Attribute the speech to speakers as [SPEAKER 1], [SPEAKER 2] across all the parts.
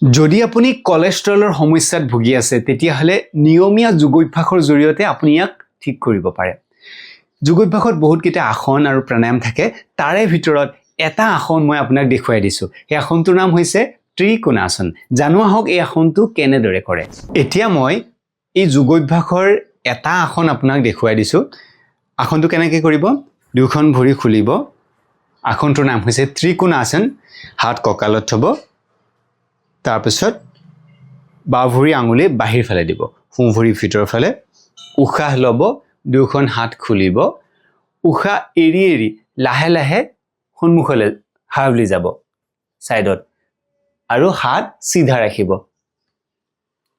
[SPEAKER 1] যদি আপুনি কোলেষ্ট্ৰলৰ সমস্যাত ভুগি আছে তেতিয়াহলে নিয়মীয়া যোগাভ্যাসৰ জৰিয়তে আপুনি ইয়াক ঠিক কৰিব পাৰে যোগাভ্যাসত বহুত কেইটা আসন আৰু প্ৰাণায়াম থাকে তাৰে ভিতৰত এটা আসন মই আপোনাক দেখুৱাই দিছো এই আসনটোৰ নাম হৈছে ত্ৰিকোণাসন জানো আহক এই আসনটো কেনেদৰে কৰে এতিয়া মই এই যোগাভ্যাসৰ এটা আসন আপোনাক দেখুৱাই দিছো আসনটো কেনেকৈ কৰিব দুখন ভৰি খুলিব আসনটোৰ নাম হৈছে ত্ৰিকোণাসন হাত কঁকালত থব তাৰ পিছত বাওঁ ভৰি আঙুলি বাহিৰ ফালে দিব সোঁ ভৰি ভিতৰ ফালে উশাহ লব দুখন হাত খুলিব উশাহ এৰি এৰি লাহে লাহে সন্মুখলৈ হাৱলি যাব সাইডত আৰু হাত সিধা ৰাখিব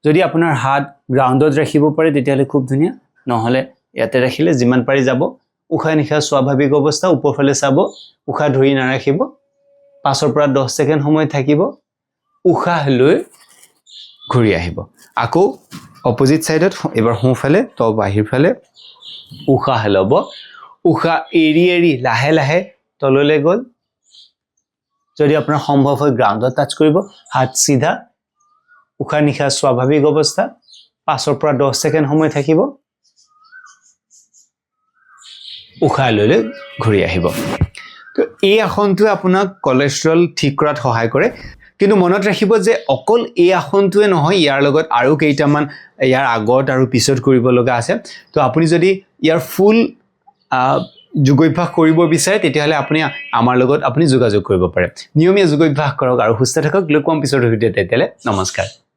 [SPEAKER 1] যদি আপোনাৰ হাত গ্ৰাউণ্ডত ৰাখিব পাৰে তেতিয়ালে খুব ধুনিয়া নহলে ইয়াতে ৰাখিলে যিমান পাৰি যাব উশাহ নিশাহ স্বাভাৱিক অৱস্থা ওপৰফালে চাব উশাহ ধৰি নাৰাখিব 5 পৰা 10 সেকেন্ড সময় থাকিব উশাহ লৈ ঘূৰি আহিব আকৌ অপোজিট সাইডত এবাৰ সোঁ ফালে তো বাহিৰ ফালে উশাহ লব উশাহ এৰি এৰি লাহে লাহে তললৈ গল যদি আপোনাৰ সম্ভৱ হয় গ্ৰাউণ্ডত টাচ কৰিব হাত সিধা উশাহ নিশাহ স্বাভাৱিক অৱস্থা 5 পৰা 10 সেকেন্ড সময় থাকিব উশাহ লৈ ঘূৰি আহিব তো এই আসনটো আপোনাক কোলেষ্ট্ৰল ঠিক কৰাত সহায় কৰে কিন্তু মনত ৰাখিব যে অকল এই আসনটোৱে নহয় ইয়াৰ লগত আৰু কেইটামান ইয়াৰ আগত আৰু পিছত কৰিব লগা আছে তো আপুনি যদি ইয়াৰ ফুল যোগাভ্যাস কৰিব বিচাৰে তেতিয়াহলে আপুনি আমাৰ লগত আপুনি যোগাযোগ কৰিব পাৰে নিয়মীয়া যোগাভ্যাস কৰক আৰু সুস্থ থাকক লগ পাম পিছৰ ভিডিঅ'ত তেতিয়ালে নমস্কাৰ